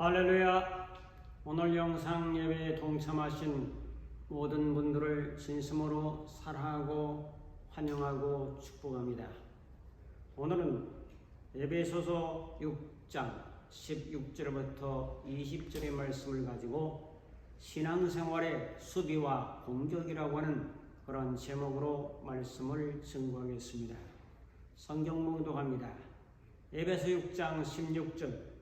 할렐루야. 오늘 영상 예배에 동참하신 모든 분들을 진심으로 사랑하고 환영하고 축복합니다. 오늘은 에베소서 6장 16절부터 20절의 말씀을 가지고 신앙생활의 수비와 공격이라고 하는 그런 제목으로 말씀을 증거하겠습니다. 성경 묵독합니다. 에베소 6장 16절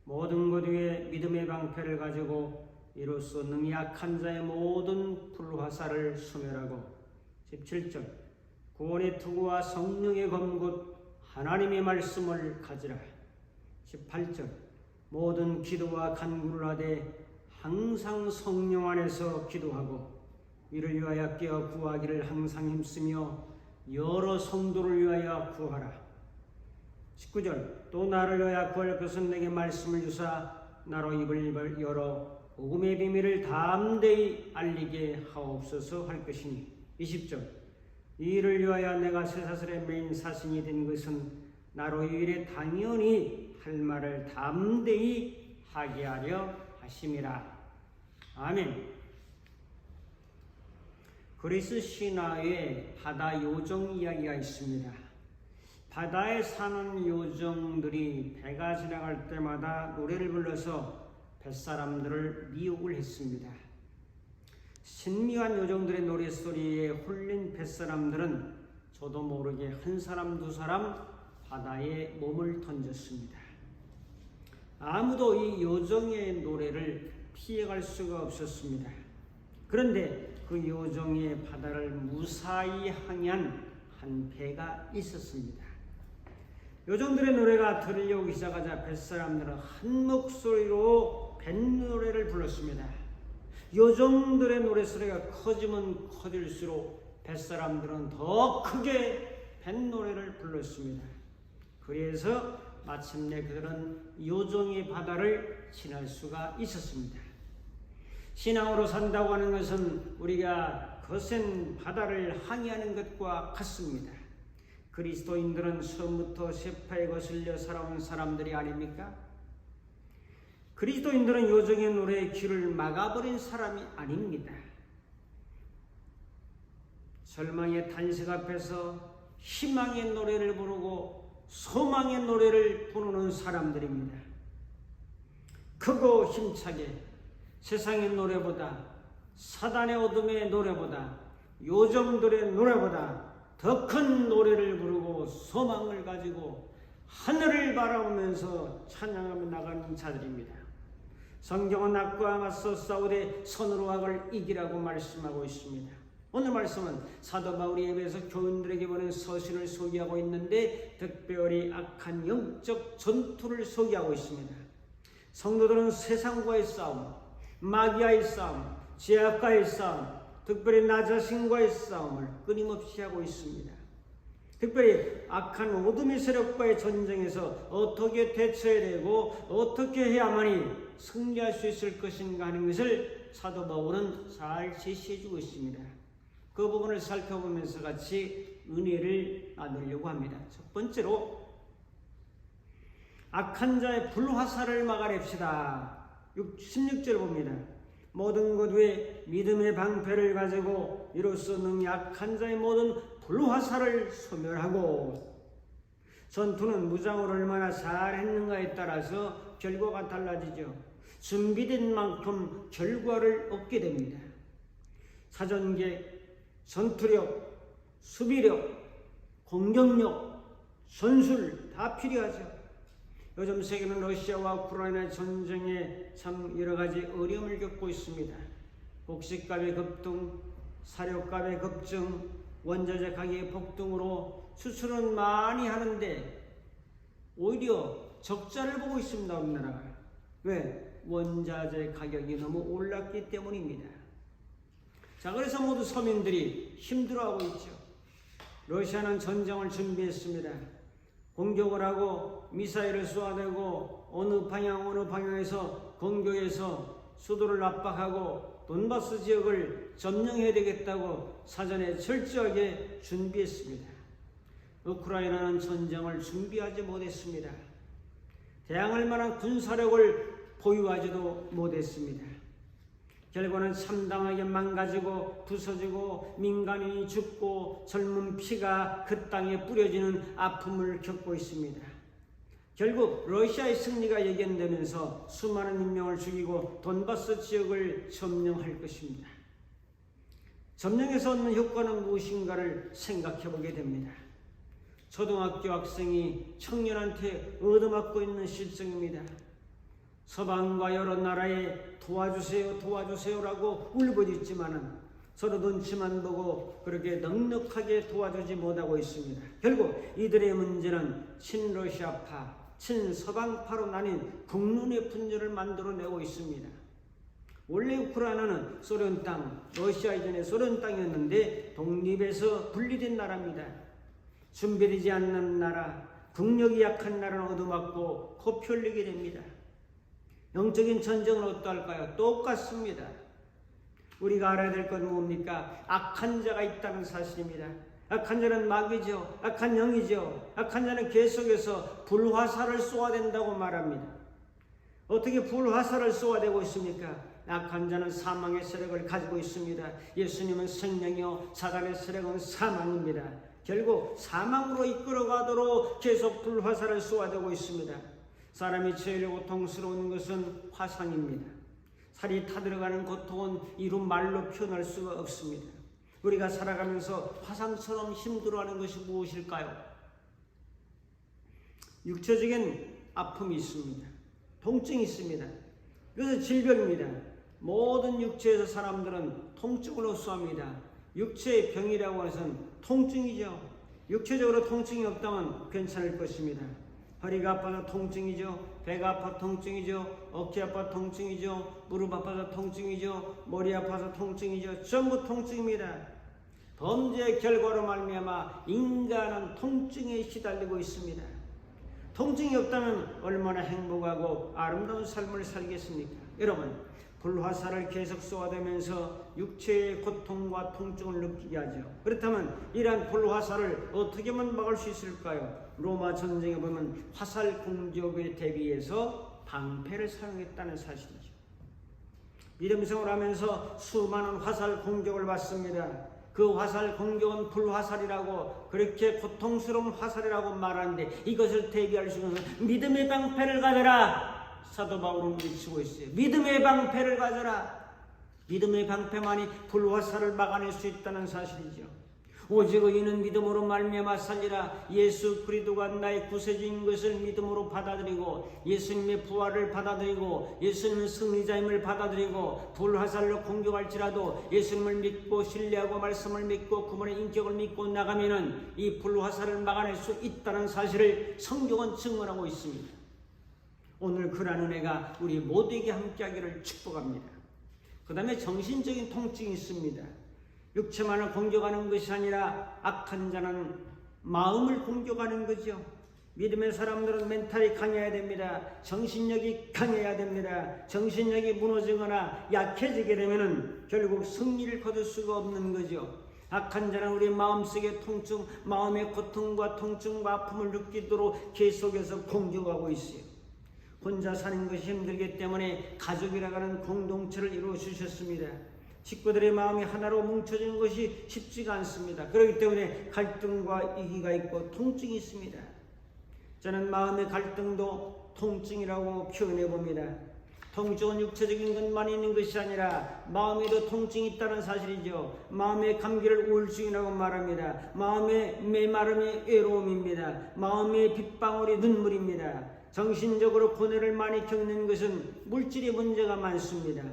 모든 것 위에 믿음의 방패를 가지고 이로써 능히 약한 자의 모든 불화살을 소멸하고 17절 구원의 투구와 성령의 검굿 하나님의 말씀을 가지라 18절 모든 기도와 간구를 하되 항상 성령 안에서 기도하고 이를 위하여 깨어 구하기를 항상 힘쓰며 여러 성도를 위하여 구하라 19절 또 나를 위하여 구할 것은 내게 말씀을 주사 나로 입을 열어 복음의 비밀을 담대히 알리게 하옵소서 할 것이니 20절 이 일을 위하여 내가 쇠사슬의 메인 사신이 된 것은 나로 이 일에 당연히 할 말을 담대히 하게 하려 하심이라. 아멘. 그리스 신화에 바다 요정 이야기가 있습니다. 바다에 사는 요정들이 배가 지나갈 때마다 노래를 불러서 뱃사람들을 미혹을 했습니다. 신미한 요정들의 노랫소리에 홀린 뱃사람들은 저도 모르게 한 사람 두 사람 바다에 몸을 던졌습니다. 아무도 이 요정의 노래를 피해갈 수가 없었습니다. 그런데 그 요정의 바다를 무사히 항해한 한 배가 있었습니다. 요정들의 노래가 들려오기 시작하자 뱃사람들은 한 목소리로 뱃노래를 불렀습니다. 요정들의 노래소리가 커지면 커질수록 뱃사람들은 더 크게 뱃노래를 불렀습니다. 그래서 마침내 그들은 요정의 바다를 지날 수가 있었습니다. 신앙으로 산다고 하는 것은 우리가 거센 바다를 항해하는 것과 같습니다. 그리스도인들은 처음부터 쇠파에 거슬려 살아온 사람들이 아닙니까? 그리스도인들은 요정의 노래의 길을 막아버린 사람이 아닙니다. 절망의 탄식 앞에서 희망의 노래를 부르고 소망의 노래를 부르는 사람들입니다. 크고 힘차게 세상의 노래보다 사단의 어둠의 노래보다 요정들의 노래보다 더 큰 노래를 부르고 소망을 가지고 하늘을 바라보면서 찬양하며 나가는 자들입니다. 성경은 악과 맞서 싸우되 선으로 악을 이기라고 말씀하고 있습니다. 오늘 말씀은 사도 바울이 에베소 교인들에게 보낸 서신을 소개하고 있는데 특별히 악한 영적 전투를 소개하고 있습니다. 성도들은 세상과의 싸움, 마귀와의 싸움, 죄악과의 싸움, 특별히 나 자신과의 싸움을 끊임없이 하고 있습니다. 특별히 악한 어둠의 세력과의 전쟁에서 어떻게 대처해야 되고 어떻게 해야만이 승리할 수 있을 것인가 하는 것을 사도 바울은 잘 제시해주고 있습니다. 그 부분을 살펴보면서 같이 은혜를 나누려고 합니다. 첫 번째로 악한 자의 불화살을 막아냅시다. 16절 봅니다. 모든 것 위에 믿음의 방패를 가지고 이로써 능히 약한 자의 모든 불화살을 소멸하고 전투는 무장을 얼마나 잘했는가에 따라서 결과가 달라지죠. 준비된 만큼 결과를 얻게 됩니다. 사전계, 전투력, 수비력, 공격력, 전술 다 필요하죠. 요즘 세계는 러시아와 우크라이나 전쟁에 참 여러가지 어려움을 겪고 있습니다. 곡식값의 급등, 사료값의 급증, 원자재 가격의 폭등으로 수출은 많이 하는데 오히려 적자를 보고 있습니다. 우리나라가. 왜? 원자재 가격이 너무 올랐기 때문입니다. 자, 그래서 모두 서민들이 힘들어하고 있죠. 러시아는 전쟁을 준비했습니다. 공격을 하고 미사일을 쏘아대고 어느 방향에서 공격해서 수도를 압박하고 돈바스 지역을 점령해야 되겠다고 사전에 철저하게 준비했습니다. 우크라이나는 전쟁을 준비하지 못했습니다. 대항할 만한 군사력을 보유하지도 못했습니다. 결과는 참담하게 망가지고 부서지고 민간인이 죽고 젊은 피가 그 땅에 뿌려지는 아픔을 겪고 있습니다. 결국 러시아의 승리가 예견되면서 수많은 인명을 죽이고 돈바스 지역을 점령할 것입니다. 점령에서 얻는 효과는 무엇인가를 생각해 보게 됩니다. 초등학교 학생이 청년한테 얻어맞고 있는 실정입니다. 서방과 여러 나라에 도와주세요라고 울부짖지만은 서로 눈치만 보고 그렇게 넉넉하게 도와주지 못하고 있습니다. 결국 이들의 문제는 친러시아파, 친서방파로 나뉜 국론의 분열을 만들어내고 있습니다. 원래 우크라이나는 소련 땅, 러시아 이전에 소련 땅이었는데 독립해서 분리된 나라입니다. 준비되지 않는 나라, 국력이 약한 나라는 얻어맞고 코피 흘리게 됩니다. 영적인 전쟁은 어떠할까요? 똑같습니다. 우리가 알아야 될 건 뭡니까? 악한 자가 있다는 사실입니다. 악한 자는 마귀죠. 악한 영이죠. 악한 자는 계속해서 불화살을 쏘아댄다고 말합니다. 어떻게 불화살을 쏘아대고 있습니까? 악한 자는 사망의 세력을 가지고 있습니다. 예수님은 생명이요 사단의 세력은 사망입니다. 결국 사망으로 이끌어가도록 계속 불화살을 쏘아대고 있습니다. 사람이 제일 고통스러운 것은 화상입니다. 살이 타들어가는 고통은 이루 말로 표현할 수가 없습니다. 우리가 살아가면서 화상처럼 힘들어하는 것이 무엇일까요? 육체적인 아픔이 있습니다. 통증이 있습니다. 이것은 질병입니다. 모든 육체에서 사람들은 통증을 호소합니다. 육체의 병이라고 해서는 통증이죠. 육체적으로 통증이 없다면 괜찮을 것입니다. 허리가 아파서 통증이죠. 배가 아파 통증이죠. 어깨 아파 통증이죠. 무릎 아파서 통증이죠. 머리 아파서 통증이죠. 전부 통증입니다. 범죄의 결과로 말미암아 인간은 통증에 시달리고 있습니다. 통증이 없다면 얼마나 행복하고 아름다운 삶을 살겠습니까? 여러분, 불화살을 계속 쏘아대면서 육체의 고통과 통증을 느끼게 하죠. 그렇다면 이러한 불화살을 어떻게 하면 막을 수 있을까요? 로마 전쟁에 보면 화살 공격에 대비해서 방패를 사용했다는 사실이죠. 믿음 생활하면서 수많은 화살 공격을 받습니다. 그 화살 공격은 불화살이라고, 그렇게 고통스러운 화살이라고 말하는데 이것을 대비할 수 있는 믿음의 방패를 가져라. 사도 바울은 외치고 있어요. 믿음의 방패를 가져라. 믿음의 방패만이 불화살을 막아낼 수 있다는 사실이죠. 오직 의인은 믿음으로 말미암아 살리라. 예수 그리스도가 나의 구세주인 것을 믿음으로 받아들이고 예수님의 부활을 받아들이고 예수님은 승리자임을 받아들이고 불화살로 공격할지라도 예수님을 믿고 신뢰하고 말씀을 믿고 그분의 인격을 믿고 나가면은 이 불화살을 막아낼 수 있다는 사실을 성경은 증언하고 있습니다. 오늘 그러한 은혜가 우리 모두에게 함께하기를 축복합니다. 그 다음에 정신적인 통증이 있습니다. 육체만을 공격하는 것이 아니라 악한 자는 마음을 공격하는 거죠. 믿음의 사람들은 멘탈이 강해야 됩니다. 정신력이 강해야 됩니다. 정신력이 무너지거나 약해지게 되면 결국 승리를 거둘 수가 없는 거죠. 악한 자는 우리 마음속의 통증, 마음의 고통과 통증과 아픔을 느끼도록 계속해서 공격하고 있어요. 혼자 사는 것이 힘들기 때문에 가족이라고 하는 공동체를 이루어 주셨습니다. 식구들의 마음이 하나로 뭉쳐지는 것이 쉽지가 않습니다. 그렇기 때문에 갈등과 이기가 있고 통증이 있습니다. 저는 마음의 갈등도 통증이라고 표현해 봅니다. 통증은 육체적인 것만 있는 것이 아니라 마음에도 통증이 있다는 사실이죠. 마음의 감기를 우울증이라고 말합니다. 마음의 메마름이 외로움입니다. 마음의 빗방울이 눈물입니다. 정신적으로 고뇌를 많이 겪는 것은 물질의 문제가 많습니다.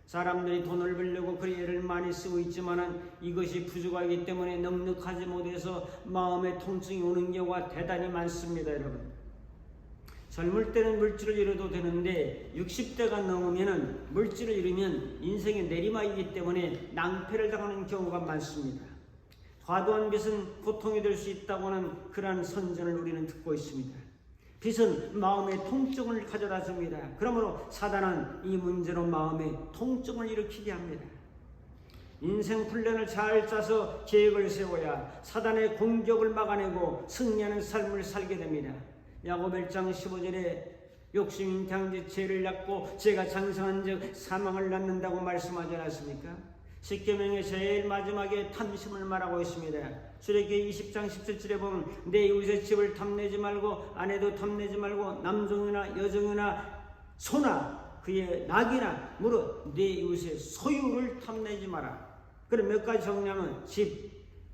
사람들이 돈을 벌려고 그리애를 많이 쓰고 있지만 이것이 부족하기 때문에 넉넉하지 못해서 마음의 통증이 오는 경우가 대단히 많습니다. 여러분, 젊을 때는 물질을 이뤄도 되는데 60대가 넘으면 물질을 이루면 인생의 내리막이기 때문에 낭패를 당하는 경우가 많습니다. 과도한 빚은 고통이 될 수 있다고 하는 그러한 선전을 우리는 듣고 있습니다. 빚은 마음의 통증을 가져다 줍니다. 그러므로 사단은 이 문제로 마음의 통증을 일으키게 합니다. 인생 플랜을 잘 짜서 계획을 세워야 사단의 공격을 막아내고 승리하는 삶을 살게 됩니다. 야고보 1장 15절에 욕심인 장지 죄를 낳고 죄가 장성한 즉 사망을 낳는다고 말씀하지 않았습니까? 십계명의 제일 마지막에 탐심을 말하고 있습니다. 출애굽기 20장 17절에 보면 내 이웃의 집을 탐내지 말고 아내도 탐내지 말고 남종이나 여종이나 소나 그의 낙이나 무릇 내 이웃의 소유를 탐내지 마라. 그럼 몇 가지 정리하면 집,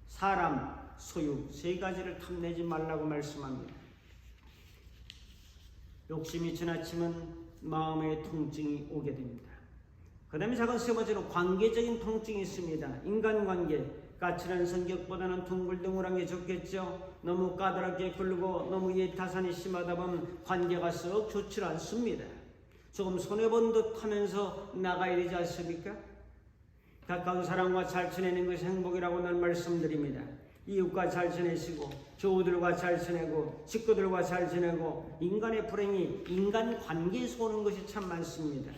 사람, 소유 세 가지를 탐내지 말라고 말씀합니다. 욕심이 지나치면 마음의 통증이 오게 됩니다. 그 다음에 작은 세 번째로 관계적인 통증이 있습니다. 인간관계, 까칠한 성격보다는 둥글둥글한 게 좋겠죠. 너무 까다롭게 굴고 너무 예타산이 심하다 보면 관계가 썩 좋지 않습니다. 조금 손해본 듯 하면서 나가야 되지 않습니까? 가까운 사람과 잘 지내는 것이 행복이라고 늘 말씀드립니다. 이웃과 잘 지내시고 조우들과 잘 지내고 식구들과 잘 지내고 인간의 불행이 인간관계에서 오는 것이 참 많습니다.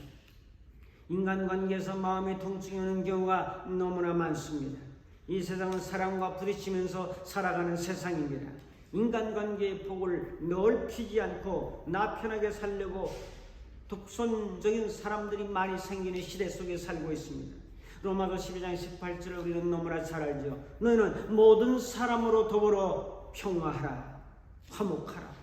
인간관계에서 마음의 통증이 오는 경우가 너무나 많습니다. 이 세상은 사람과 부딪히면서 살아가는 세상입니다. 인간관계의 폭을 넓히지 않고 나 편하게 살려고 독선적인 사람들이 많이 생기는 시대 속에 살고 있습니다. 로마서 12장 18절을 우리는 너무나 잘 알죠. 너희는 모든 사람으로 더불어 평화하라, 화목하라.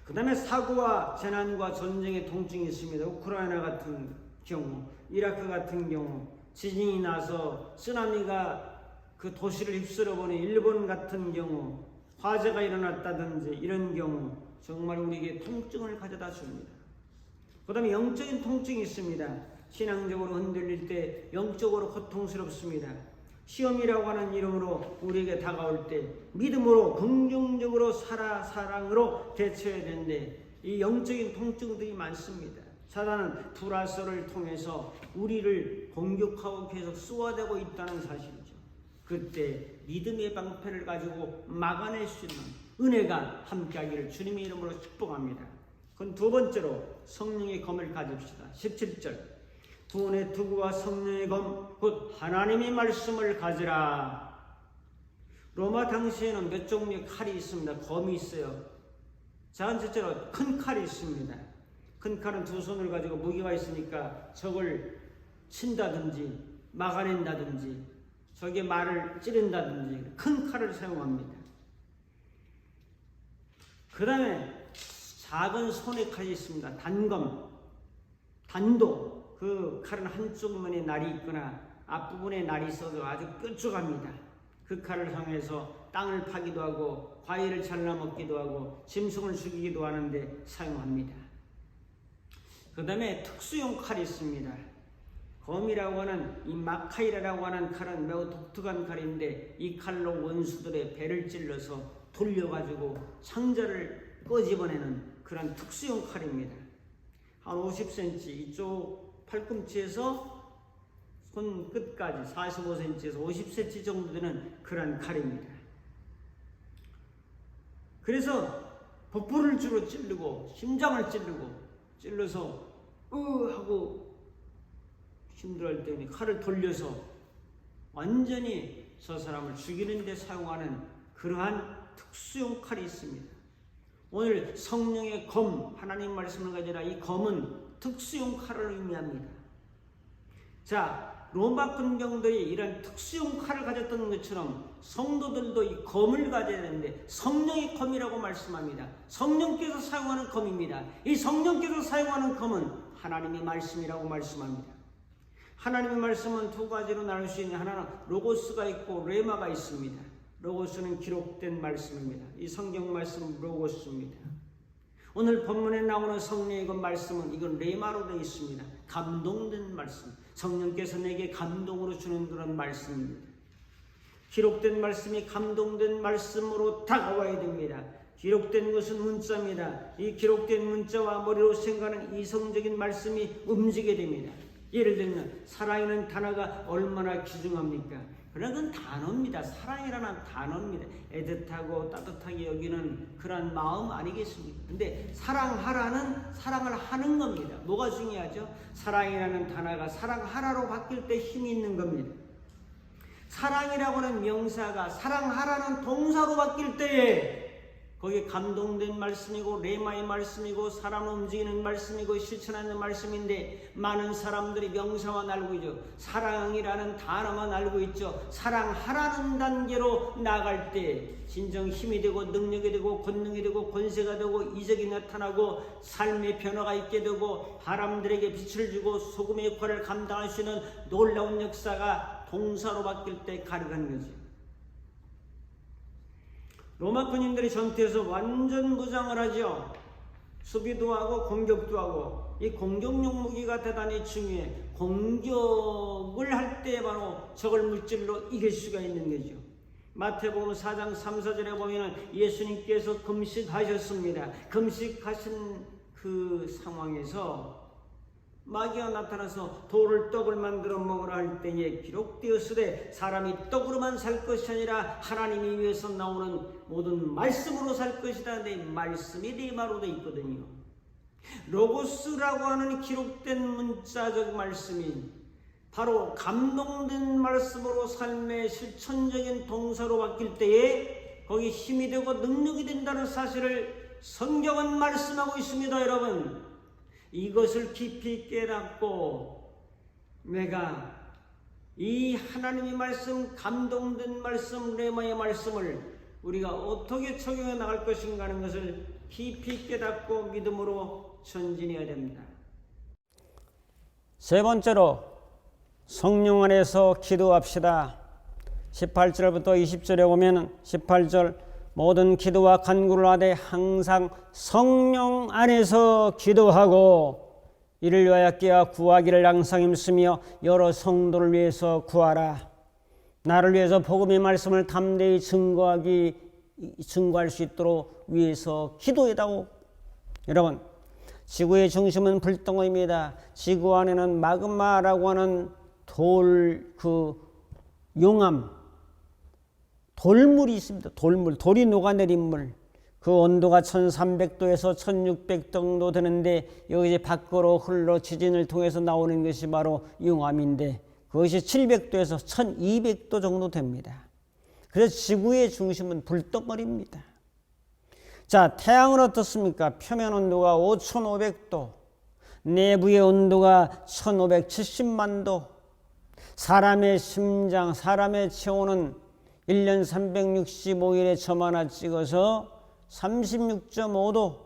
그 다음에 사고와 재난과 전쟁의 통증이 있습니다. 우크라이나 같은 경우, 이라크 같은 경우, 지진이 나서 쓰나미가 그 도시를 휩쓸어버린 일본 같은 경우, 화재가 일어났다든지 이런 경우 정말 우리에게 통증을 가져다 줍니다. 그 다음에 영적인 통증이 있습니다. 신앙적으로 흔들릴 때 영적으로 고통스럽습니다. 시험이라고 하는 이름으로 우리에게 다가올 때 믿음으로 긍정적으로 사랑으로 대처해야 되는데 이 영적인 통증들이 많습니다. 사단은 불화설을 통해서 우리를 공격하고 계속 쏘아대고 있다는 사실이죠. 그때 믿음의 방패를 가지고 막아낼 수 있는 은혜가 함께하기를 주님의 이름으로 축복합니다. 그건 두 번째로 성령의 검을 가집시다. 17절 구원의 투구와 성령의 검 곧 하나님의 말씀을 가지라. 로마 당시에는 몇 종류의 칼이 있습니다. 검이 있어요. 작은 첫째로 큰 칼이 있습니다. 큰 칼은 두 손을 가지고 무게가 있으니까 적을 친다든지 막아낸다든지 적의 말을 찌른다든지 큰 칼을 사용합니다. 그 다음에 작은 손의 칼이 있습니다. 단검, 단도. 그 칼은 한쪽 면에 날이 있거나 앞부분에 날이 있어서 아주 뾰족합니다. 그 칼을 사용해서 땅을 파기도 하고 과일을 잘라 먹기도 하고 짐승을 죽이기도 하는데 사용합니다. 그 다음에 특수용 칼이 있습니다. 검이라고 하는 이 마카이라라고 하는 칼은 매우 독특한 칼인데 이 칼로 원수들의 배를 찔러서 돌려가지고 상자를 끄집어내는 그런 특수용 칼입니다. 한 50cm 이쪽 팔꿈치에서 손 끝까지 45cm에서 50cm 정도 되는 그런 칼입니다. 그래서 복부를 주로 찌르고 심장을 찔러서 하고 힘들어할 때 칼을 돌려서 완전히 저 사람을 죽이는 데 사용하는 그러한 특수용 칼이 있습니다. 오늘 성령의 검, 하나님 말씀을 가지라 이 검은 특수용 칼을 의미합니다. 자, 로마 군병들이 이런 특수용 칼을 가졌던 것처럼 성도들도 이 검을 가져야 되는데 성령의 검이라고 말씀합니다. 성령께서 사용하는 검입니다. 이 성령께서 사용하는 검은 하나님의 말씀이라고 말씀합니다. 하나님의 말씀은 두 가지로 나눌 수 있는 하나는 로고스가 있고 레마가 있습니다. 로고스는 기록된 말씀입니다. 이 성경 말씀은 로고스입니다. 오늘 본문에 나오는 성령의 그 말씀은 이건 레마로 되어 있습니다. 감동된 말씀. 성령께서 내게 감동으로 주는 그런 말씀입니다. 기록된 말씀이 감동된 말씀으로 다가와야 됩니다. 기록된 것은 문자입니다. 이 기록된 문자와 머리로 생각하는 이성적인 말씀이 움직이게 됩니다. 예를 들면 사랑이라는 단어가 얼마나 귀중합니까? 그러나 그건 단어입니다. 사랑이라는 단어입니다. 애틋하고 따뜻하게 여기는 그런 마음 아니겠습니까? 근데 사랑하라는 사랑을 하는 겁니다. 뭐가 중요하죠? 사랑이라는 단어가 사랑하라로 바뀔 때 힘이 있는 겁니다. 사랑이라고 하는 명사가 사랑하라는 동사로 바뀔 때에 거기에 감동된 말씀이고 레마의 말씀이고 사람 움직이는 말씀이고 실천하는 말씀인데 많은 사람들이 명사만 알고 있죠. 사랑이라는 단어만 알고 있죠. 사랑하라는 단계로 나갈 때 진정 힘이 되고 능력이 되고 권능이 되고 권세가 되고 이적이 나타나고 삶의 변화가 있게 되고 사람들에게 빛을 주고 소금의 역할을 감당할 수 있는 놀라운 역사가 동사로 바뀔 때 가능한 거죠. 로마 군인들이 전투에서 완전 무장을 하죠. 수비도 하고 공격도 하고 이 공격용 무기가 대단히 중요해. 공격을 할 때 바로 적을 물질로 이길 수가 있는 거죠. 마태복음 4장 3, 4절에 보면 예수님께서 금식하셨습니다. 금식하신 그 상황에서 마귀가 나타나서 돌을 떡을 만들어 먹으라 할 때에 기록되었으되 사람이 떡으로만 살 것이 아니라 하나님이 위해서 나오는 모든 말씀으로 살 것이다. 내 말씀이 레마로 되어 있거든요. 로고스라고 하는 기록된 문자적 말씀이 바로 감동된 말씀으로 삶의 실천적인 동사로 바뀔 때에 거기 힘이 되고 능력이 된다는 사실을 성경은 말씀하고 있습니다. 여러분, 이것을 깊이 깨닫고 내가 이 하나님의 말씀, 감동된 말씀, 레마의 말씀을 우리가 어떻게 적용해 나갈 것인가 하는 것을 깊이 깨닫고 믿음으로 전진해야 됩니다. 세 번째로 성령 안에서 기도합시다. 18절부터 20절에 보면 18절 모든 기도와 간구를 하되 항상 성령 안에서 기도하고 이를 위하여 깨어 구하기를 항상 힘쓰며 여러 성도를 위해서 구하라. 나를 위해서 복음의 말씀을 담대히 증거할 수 있도록 위해서 기도해다오. 여러분, 지구의 중심은 불덩어리입니다. 지구 안에는 마그마라고 하는 용암, 돌물이 있습니다. 돌이 녹아내린 물. 그 온도가 1300도에서 1600도 정도 되는데 여기 밖으로 흘러 지진을 통해서 나오는 것이 바로 용암인데 그것이 700도에서 1200도 정도 됩니다. 그래서 지구의 중심은 불덩어리입니다. 자, 태양은 어떻습니까? 표면 온도가 5500도, 내부의 온도가 1570만 도, 사람의 심장, 사람의 체온은 1년 365일에 점 하나 찍어서 36.5도.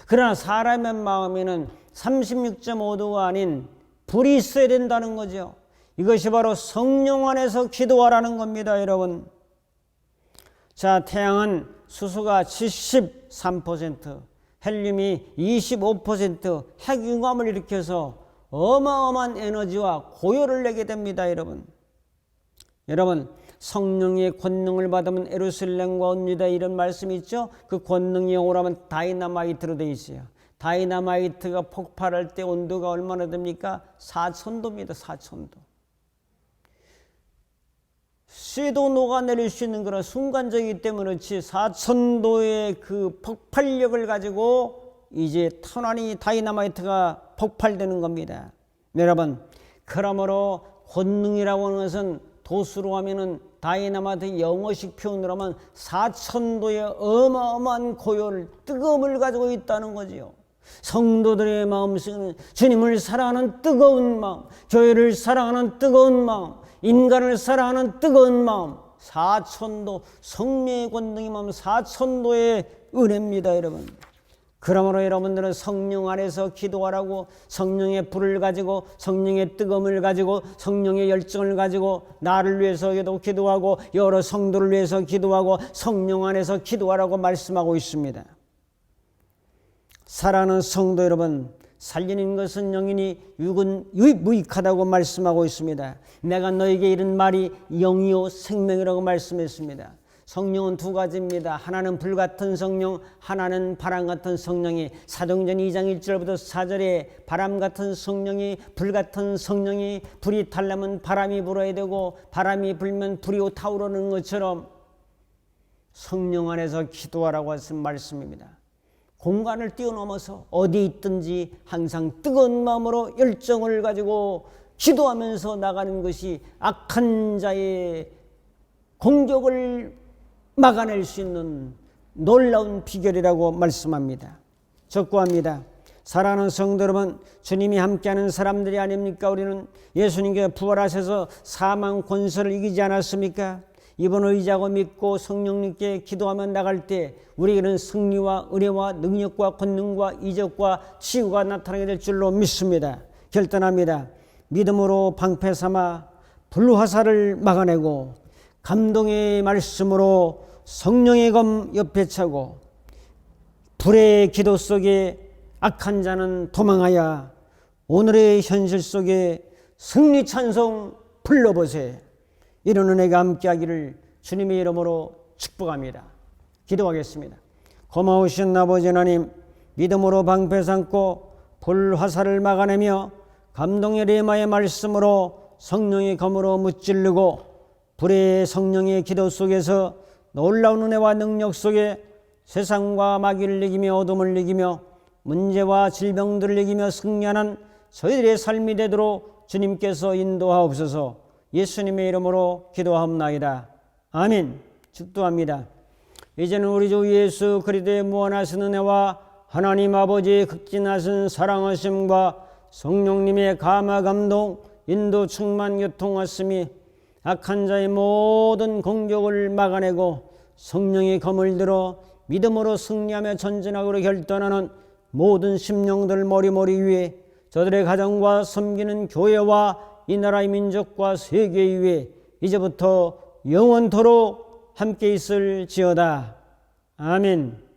그러나 사람의 마음에는 36.5도가 아닌 불이 있어야 된다는 거죠. 이것이 바로 성령 안에서 기도하라는 겁니다, 여러분. 자, 태양은 수소가 73%, 헬륨이 25%, 핵융합을 일으켜서 어마어마한 에너지와 고열을 내게 됩니다, 여러분. 여러분, 성령의 권능을 받으면 예루살렘과 옵니다. 이런 말씀이 있죠. 그 권능이 오라면 다이나마이트로 되어 있어요. 다이나마이트가 폭발할 때 온도가 얼마나 됩니까? 4000도입니다. 4000도. 쇠도 녹아내릴 수 있는 그런 순간적이기 때문에 그렇지 4000도의 그 폭발력을 가지고 이제 탄환이 다이나마이트가 폭발되는 겁니다. 여러분, 그러므로 권능이라고 하는 것은 도수로 하면은 다이나마이트 영어식 표현으로 하면 4000도의 어마어마한 고열, 뜨거움을 가지고 있다는 거지요. 성도들의 마음속에는 주님을 사랑하는 뜨거운 마음, 교회를 사랑하는 뜨거운 마음, 인간을 사랑하는 뜨거운 마음, 4000도 성령의 권능이 마음 4000도의 은혜입니다, 여러분. 그러므로 여러분들은 성령 안에서 기도하라고 성령의 불을 가지고 성령의 뜨거움을 가지고 성령의 열정을 가지고 나를 위해서도 기도하고 여러 성도를 위해서 기도하고 성령 안에서 기도하라고 말씀하고 있습니다. 사랑하는 성도 여러분, 살리는 것은 영이니 육은 무익하다고 말씀하고 있습니다. 내가 너에게 이른 말이 영이요 생명이라고 말씀했습니다. 성령은 두 가지입니다. 하나는 불같은 성령, 하나는 바람같은 성령이 사도행전 2장 1절부터 4절에 바람같은 성령이 불같은 성령이 불이 타려면 바람이 불어야 되고 바람이 불면 불이 타오르는 것처럼 성령 안에서 기도하라고 하신 말씀입니다. 공간을 뛰어넘어서 어디 있든지 항상 뜨거운 마음으로 열정을 가지고 기도하면서 나가는 것이 악한 자의 공격을 막아낼 수 있는 놀라운 비결이라고 말씀합니다. 적고합니다. 사랑하는 성도 여러분, 주님이 함께하는 사람들이 아닙니까? 우리는 예수님께 부활하셔서 사망 권세를 이기지 않았습니까? 이번을 의지하고 믿고 성령님께 기도하며 나갈 때 우리에게는 승리와 은혜와 능력과 권능과 이적과 치유가 나타나게 될 줄로 믿습니다. 결단합니다. 믿음으로 방패 삼아 불화살을 막아내고 감동의 말씀으로 성령의 검 옆에 차고 불의 기도 속에 악한 자는 도망하여 오늘의 현실 속에 승리 찬송 불러보세. 이런 은혜가 함께하기를 주님의 이름으로 축복합니다. 기도하겠습니다. 고마우신 아버지 하나님, 믿음으로 방패 삼고 불화살을 막아내며 감동의 레마의 말씀으로 성령의 검으로 무찌르고 불의 성령의 기도 속에서 놀라운 은혜와 능력 속에 세상과 마귀를 이기며 어둠을 이기며 문제와 질병들을 이기며 승리하는 저희들의 삶이 되도록 주님께서 인도하옵소서. 예수님의 이름으로 기도하옵나이다. 아멘. 축도합니다. 이제는 우리 주 예수 그리스도의 무한하신 은혜와 하나님 아버지의 극진하신 사랑하심과 성령님의 감화 감동 인도 충만 교통하심이 악한 자의 모든 공격을 막아내고 성령의 검을 들어 믿음으로 승리하며 전진하기로 결단하는 모든 심령들 머리머리 위에 저들의 가정과 섬기는 교회와 이 나라의 민족과 세계 위에 이제부터 영원토록 함께 있을지어다. 아멘.